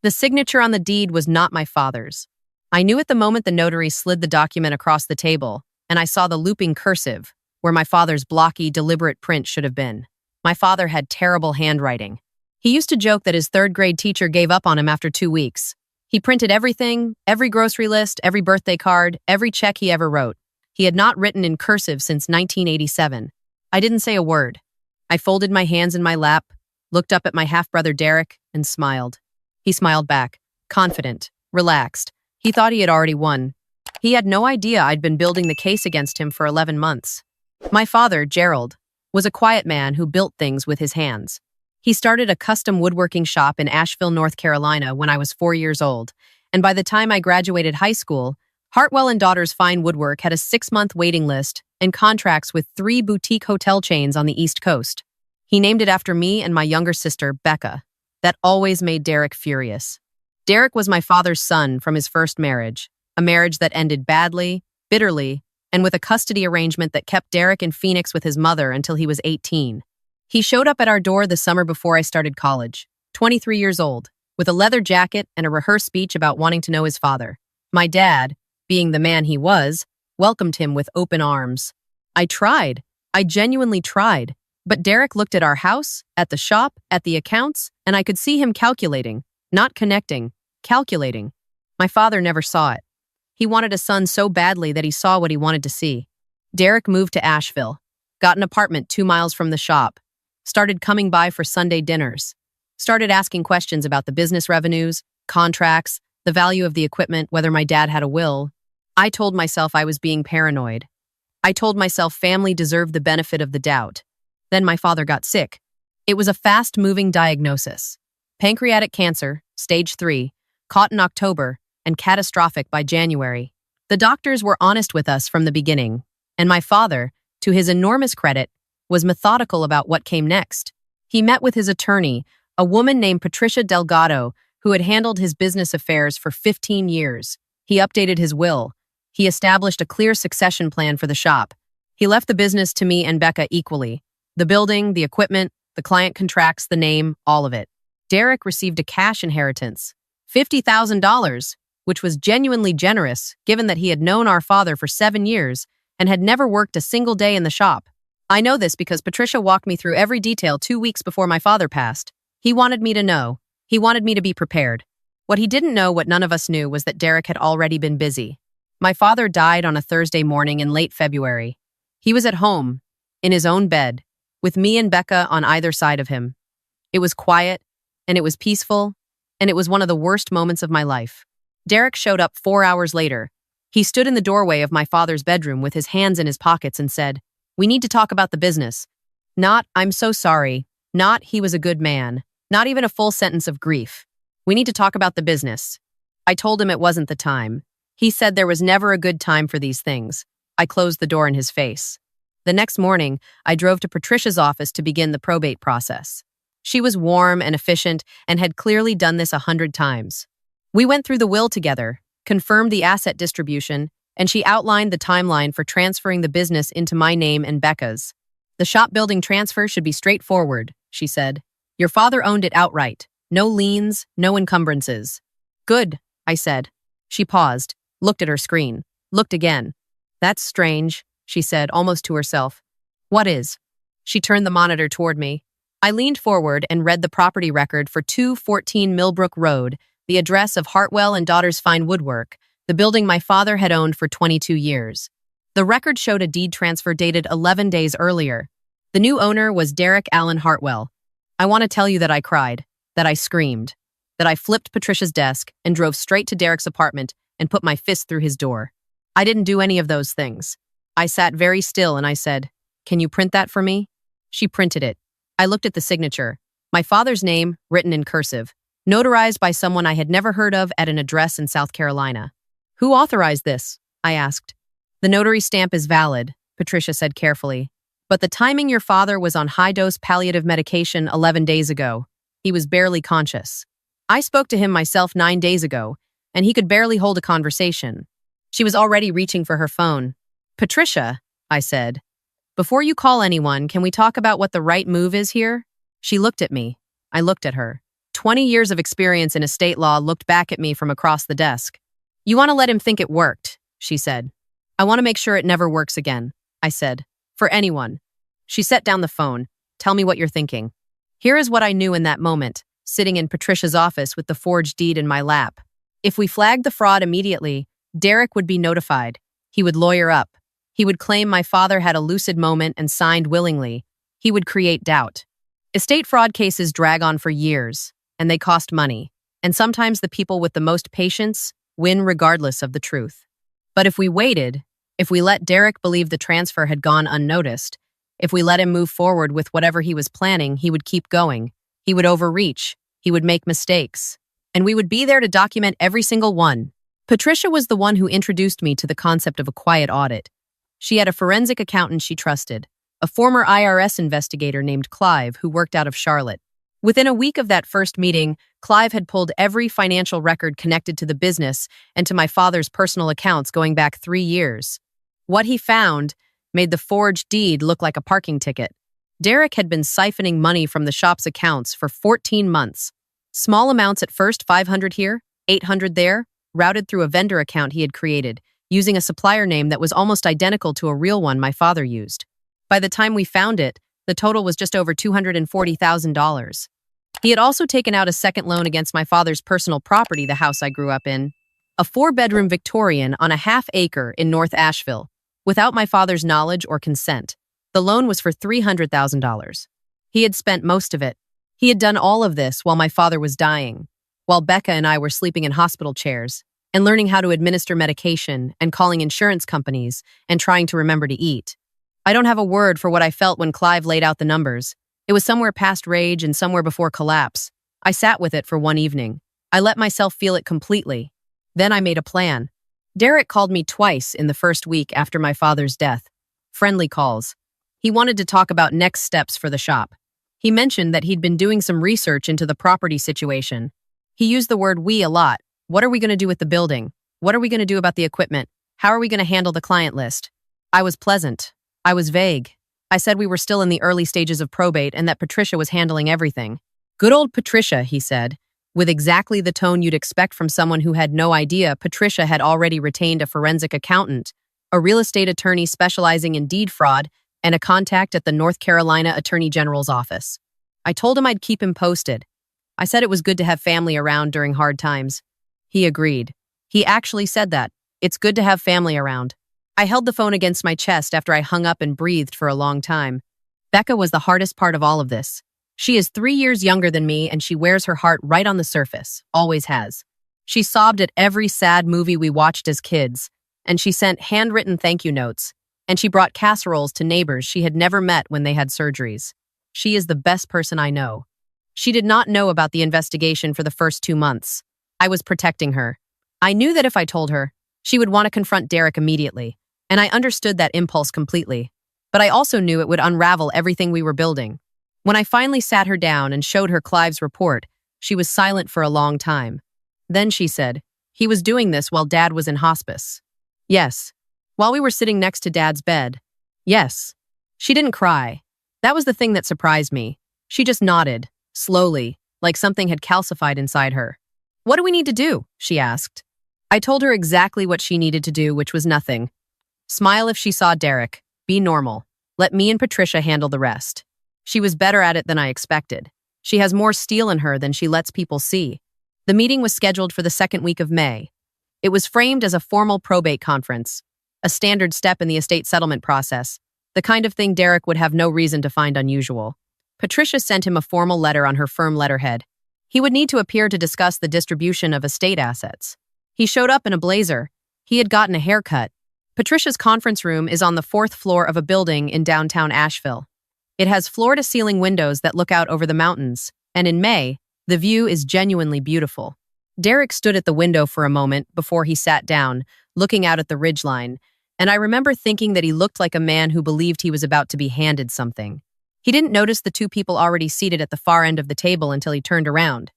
The signature on the deed was not my father's. I knew at the moment the notary slid the document across the table, and I saw the looping cursive, where my father's blocky, deliberate print should have been. My father had terrible handwriting. He used to joke that his third-grade teacher gave up on him after 2 weeks. He printed everything, every grocery list, every birthday card, every check he ever wrote. He had not written in cursive since 1987. I didn't say a word. I folded my hands in my lap, looked up at my half-brother Derek, and smiled. He smiled back, confident, relaxed. He thought he had already won. He had no idea I'd been building the case against him for 11 months. My father, Gerald, was a quiet man who built things with his hands. He started a custom woodworking shop in Asheville, North Carolina when I was 4 years old, and by the time I graduated high school, Hartwell and Daughters Fine Woodwork had a 6-month waiting list and contracts with 3 boutique hotel chains on the East Coast. He named it after me and my younger sister, Becca. That always made Derek furious. Derek was my father's son from his first marriage, a marriage that ended badly, bitterly, and with a custody arrangement that kept Derek in Phoenix with his mother until he was 18. He showed up at our door the summer before I started college, 23 years old, with a leather jacket and a rehearsed speech about wanting to know his father. My dad, being the man he was, welcomed him with open arms. I tried. I genuinely tried. But Derek looked at our house, at the shop, at the accounts, and I could see him calculating, not connecting, calculating. My father never saw it. He wanted a son so badly that he saw what he wanted to see. Derek moved to Asheville, got an apartment 2 miles from the shop, started coming by for Sunday dinners, started asking questions about the business revenues, contracts, the value of the equipment, whether my dad had a will. I told myself I was being paranoid. I told myself family deserved the benefit of the doubt. Then my father got sick. It was a fast-moving diagnosis. Pancreatic cancer, stage 3, caught in October, and catastrophic by January. The doctors were honest with us from the beginning, and my father, to his enormous credit, was methodical about what came next. He met with his attorney, a woman named Patricia Delgado, who had handled his business affairs for 15 years. He updated his will. He established a clear succession plan for the shop. He left the business to me and Becca equally. The building, the equipment, the client contracts, the name, all of it. Derek received a cash inheritance, $50,000, which was genuinely generous given that he had known our father for 7 years and had never worked a single day in the shop. I know this because Patricia walked me through every detail 2 weeks before my father passed. He wanted me to know. He wanted me to be prepared. What he didn't know, what none of us knew, was that Derek had already been busy. My father died on a Thursday morning in late February. He was at home, in his own bed, with me and Becca on either side of him. It was quiet, and it was peaceful, and it was one of the worst moments of my life. Derek showed up 4 hours later. He stood in the doorway of my father's bedroom with his hands in his pockets and said, "We need to talk about the business." Not, "I'm so sorry." Not, "He was a good man." Not even a full sentence of grief. "We need to talk about the business." I told him it wasn't the time. He said there was never a good time for these things. I closed the door in his face. The next morning, I drove to Patricia's office to begin the probate process. She was warm and efficient and had clearly done this 100 times. We went through the will together, confirmed the asset distribution, and she outlined the timeline for transferring the business into my name and Becca's. "The shop building transfer should be straightforward," she said. "Your father owned it outright. No liens, no encumbrances." "Good," I said. She paused, looked at her screen, looked again. "That's strange," she said, almost to herself. "What is?" She turned the monitor toward me. I leaned forward and read the property record for 214 Millbrook Road, the address of Hartwell and Daughters Fine Woodwork, the building my father had owned for 22 years. The record showed a deed transfer dated 11 days earlier. The new owner was Derek Allen Hartwell. I want to tell you that I cried, that I screamed, that I flipped Patricia's desk and drove straight to Derek's apartment and put my fist through his door. I didn't do any of those things. I sat very still and I said, "Can you print that for me?" She printed it. I looked at the signature. My father's name, written in cursive, notarized by someone I had never heard of at an address in South Carolina. "Who authorized this?" I asked. "The notary stamp is valid," Patricia said carefully. "But the timing your father was on high-dose palliative medication 11 days ago. He was barely conscious. I spoke to him myself 9 days ago, and he could barely hold a conversation." She was already reaching for her phone. "Patricia," I said, "before you call anyone, can we talk about what the right move is here?" She looked at me. I looked at her. 20 years of experience in estate law, looked back at me from across the desk. "You want to let him think it worked," she said. "I want to make sure it never works again," I said. "For anyone." She set down the phone. "Tell me what you're thinking." Here is what I knew in that moment, sitting in Patricia's office with the forged deed in my lap. If we flagged the fraud immediately, Derek would be notified. He would lawyer up. He would claim my father had a lucid moment and signed willingly. He would create doubt. Estate fraud cases drag on for years, and they cost money. And sometimes the people with the most patience win regardless of the truth. But if we waited, if we let Derek believe the transfer had gone unnoticed, if we let him move forward with whatever he was planning, he would keep going. He would overreach. He would make mistakes. And we would be there to document every single one. Patricia was the one who introduced me to the concept of a quiet audit. She had a forensic accountant she trusted, a former IRS investigator named Clive who worked out of Charlotte. Within a week of that first meeting, Clive had pulled every financial record connected to the business and to my father's personal accounts going back 3 years. What he found made the forged deed look like a parking ticket. Derek had been siphoning money from the shop's accounts for 14 months. Small amounts at first, 500 here, 800 there, routed through a vendor account he had created, using a supplier name that was almost identical to a real one my father used. By the time we found it, the total was just over $240,000. He had also taken out a second loan against my father's personal property, the house I grew up in, a 4-bedroom Victorian on a half-acre in North Asheville, without my father's knowledge or consent. The loan was for $300,000. He had spent most of it. He had done all of this while my father was dying, while Becca and I were sleeping in hospital chairs and learning how to administer medication and calling insurance companies and trying to remember to eat. I don't have a word for what I felt when Clive laid out the numbers. It was somewhere past rage and somewhere before collapse. I sat with it for one evening. I let myself feel it completely. Then I made a plan. Derek called me twice in the first week after my father's death. Friendly calls. He wanted to talk about next steps for the shop. He mentioned that he'd been doing some research into the property situation. He used the word "we" a lot. What are we going to do with the building? What are we going to do about the equipment? How are we going to handle the client list? I was pleasant. I was vague. I said we were still in the early stages of probate and that Patricia was handling everything. "Good old Patricia," he said, with exactly the tone you'd expect from someone who had no idea Patricia had already retained a forensic accountant, a real estate attorney specializing in deed fraud, and a contact at the North Carolina Attorney General's office. I told him I'd keep him posted. I said it was good to have family around during hard times. He agreed. He actually said that. It's good to have family around. I held the phone against my chest after I hung up and breathed for a long time. Becca was the hardest part of all of this. She is 3 years younger than me and she wears her heart right on the surface, always has. She sobbed at every sad movie we watched as kids, and she sent handwritten thank you notes, and she brought casseroles to neighbors she had never met when they had surgeries. She is the best person I know. She did not know about the investigation for the first 2 months. I was protecting her. I knew that if I told her, she would want to confront Derek immediately, and I understood that impulse completely. But I also knew it would unravel everything we were building. When I finally sat her down and showed her Clive's report, she was silent for a long time. Then she said, "He was doing this while Dad was in hospice." "Yes." "While we were sitting next to Dad's bed." "Yes." She didn't cry. That was the thing that surprised me. She just nodded, slowly, like something had calcified inside her. "What do we need to do?" she asked. I told her exactly what she needed to do, which was nothing. Smile if she saw Derek. Be normal. Let me and Patricia handle the rest. She was better at it than I expected. She has more steel in her than she lets people see. The meeting was scheduled for the second week of May. It was framed as a formal probate conference, a standard step in the estate settlement process, the kind of thing Derek would have no reason to find unusual. Patricia sent him a formal letter on her firm letterhead. He would need to appear to discuss the distribution of estate assets. He showed up in a blazer. He had gotten a haircut. Patricia's conference room is on the 4th floor of a building in downtown Asheville. It has floor-to-ceiling windows that look out over the mountains, and in May, the view is genuinely beautiful. Derek stood at the window for a moment before he sat down, looking out at the ridgeline, and I remember thinking that he looked like a man who believed he was about to be handed something. He didn't notice the 2 people already seated at the far end of the table until he turned around.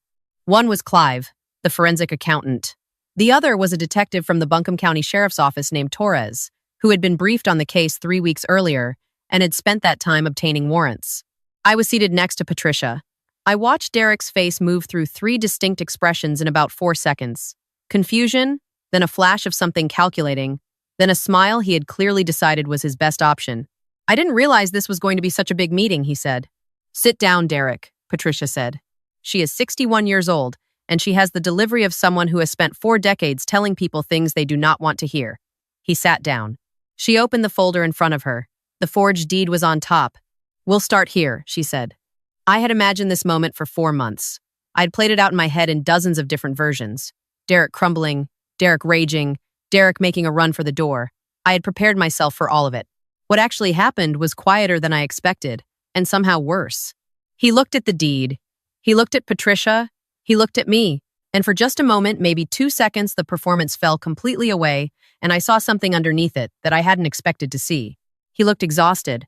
One was Clive, the forensic accountant. The other was a detective from the Buncombe County Sheriff's Office named Torres, who had been briefed on the case 3 weeks earlier and had spent that time obtaining warrants. I was seated next to Patricia. I watched Derek's face move through three distinct expressions in about 4 seconds. Confusion, then a flash of something calculating, then a smile he had clearly decided was his best option. I didn't realize this was going to be such a big meeting, he said. Sit down, Derek, Patricia said. She is 61 years old, and she has the delivery of someone who has spent 4 decades telling people things they do not want to hear. He sat down. She opened the folder in front of her. The forged deed was on top. We'll start here, she said. I had imagined this moment for 4 months. I'd played it out in my head in dozens of different versions. Derek crumbling, Derek raging, Derek making a run for the door. I had prepared myself for all of it. What actually happened was quieter than I expected, and somehow worse. He looked at the deed. He looked at Patricia. He looked at me. And for just a moment, maybe 2 seconds, the performance fell completely away, and I saw something underneath it that I hadn't expected to see. He looked exhausted.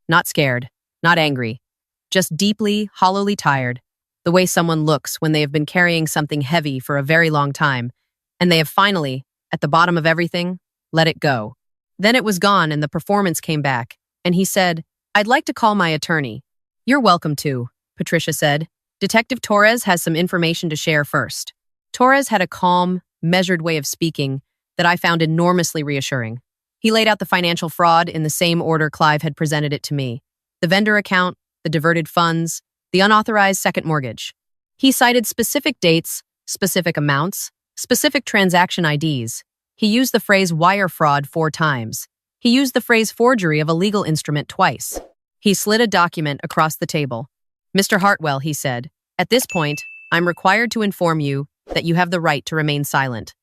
Not scared. Not angry. Just deeply, hollowly tired. The way someone looks when they have been carrying something heavy for a very long time, and they have finally, at the bottom of everything, let it go. Then it was gone and the performance came back, and he said, I'd like to call my attorney. You're welcome to, Patricia said. Detective Torres has some information to share first. Torres had a calm, measured way of speaking that I found enormously reassuring. He laid out the financial fraud in the same order Clive had presented it to me. The vendor account, the diverted funds, the unauthorized second mortgage. He cited specific dates, specific amounts, specific transaction IDs. He used the phrase wire fraud 4 times. He used the phrase forgery of a legal instrument twice. He slid a document across the table. Mr. Hartwell, he said, at this point, I'm required to inform you that you have the right to remain silent.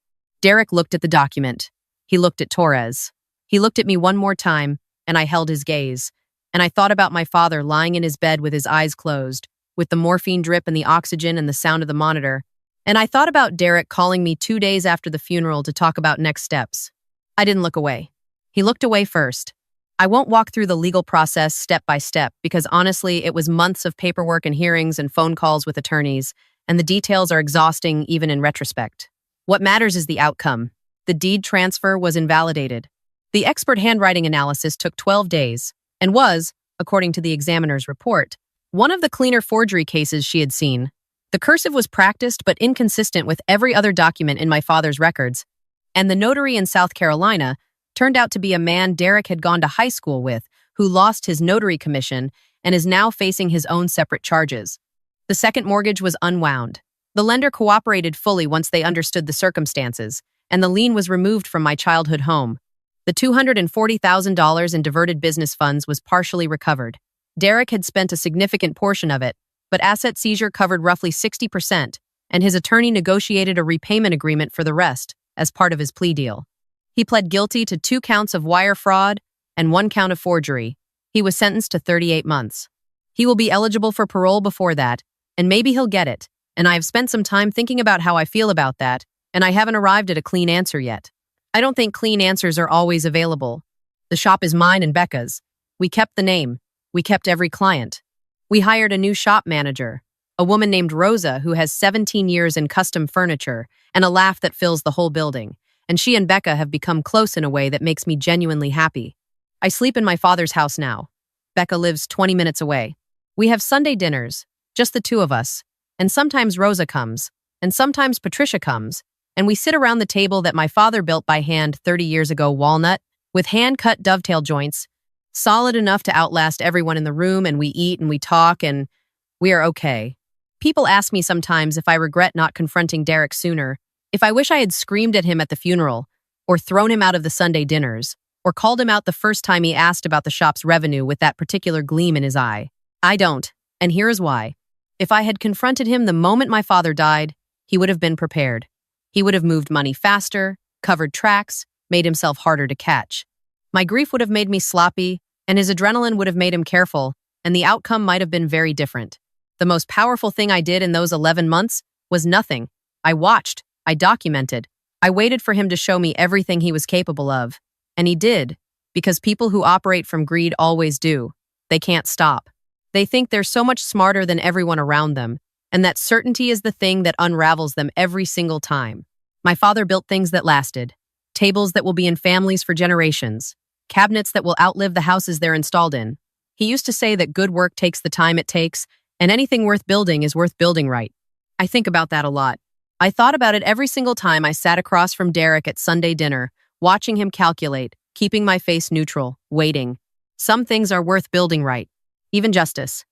Derek looked at the document. He looked at Torres. He looked at me one more time, and I held his gaze. And I thought about my father lying in his bed with his eyes closed, with the morphine drip and the oxygen and the sound of the monitor. And I thought about Derek calling me 2 days after the funeral to talk about next steps. I didn't look away. He looked away first. I won't walk through the legal process step by step because honestly, it was months of paperwork and hearings and phone calls with attorneys, and the details are exhausting even in retrospect. What matters is the outcome. The deed transfer was invalidated. The expert handwriting analysis took 12 days and was, according to the examiner's report, one of the cleaner forgery cases she had seen. The cursive was practiced but inconsistent with every other document in my father's records, and the notary in South Carolina turned out to be a man Derek had gone to high school with, who lost his notary commission and is now facing his own separate charges. The second mortgage was unwound. The lender cooperated fully once they understood the circumstances, and the lien was removed from my childhood home. The $240,000 in diverted business funds was partially recovered. Derek had spent a significant portion of it, but asset seizure covered roughly 60%, and his attorney negotiated a repayment agreement for the rest as part of his plea deal. He pled guilty to 2 counts of wire fraud and 1 count of forgery. He was sentenced to 38 months. He will be eligible for parole before that, and maybe he'll get it, and I have spent some time thinking about how I feel about that, and I haven't arrived at a clean answer yet. I don't think clean answers are always available. The shop is mine and Becca's. We kept the name. We kept every client. We hired a new shop manager, a woman named Rosa who has 17 years in custom furniture and a laugh that fills the whole building. And she and Becca have become close in a way that makes me genuinely happy. I sleep in my father's house now. Becca lives 20 minutes away. We have Sunday dinners, just the 2 of us, and sometimes Rosa comes, and sometimes Patricia comes, and we sit around the table that my father built by hand 30 years ago, walnut, with hand-cut dovetail joints, solid enough to outlast everyone in the room, and we eat and we talk, and we are okay. People ask me sometimes if I regret not confronting Derek sooner, if I wish I had screamed at him at the funeral, or thrown him out of the Sunday dinners, or called him out the first time he asked about the shop's revenue with that particular gleam in his eye. I don't, and here is why. If I had confronted him the moment my father died, he would have been prepared. He would have moved money faster, covered tracks, made himself harder to catch. My grief would have made me sloppy, and his adrenaline would have made him careful, and the outcome might have been very different. The most powerful thing I did in those 11 months was nothing. I watched. I documented. I waited for him to show me everything he was capable of. And he did, because people who operate from greed always do. They can't stop. They think they're so much smarter than everyone around them, and that certainty is the thing that unravels them every single time. My father built things that lasted. Tables that will be in families for generations. Cabinets that will outlive the houses they're installed in. He used to say that good work takes the time it takes, And anything worth building is worth building right. I think about that a lot. I thought about it every single time I sat across from Derek at Sunday dinner, watching him calculate, keeping my face neutral, waiting. Some things are worth building right. Even justice.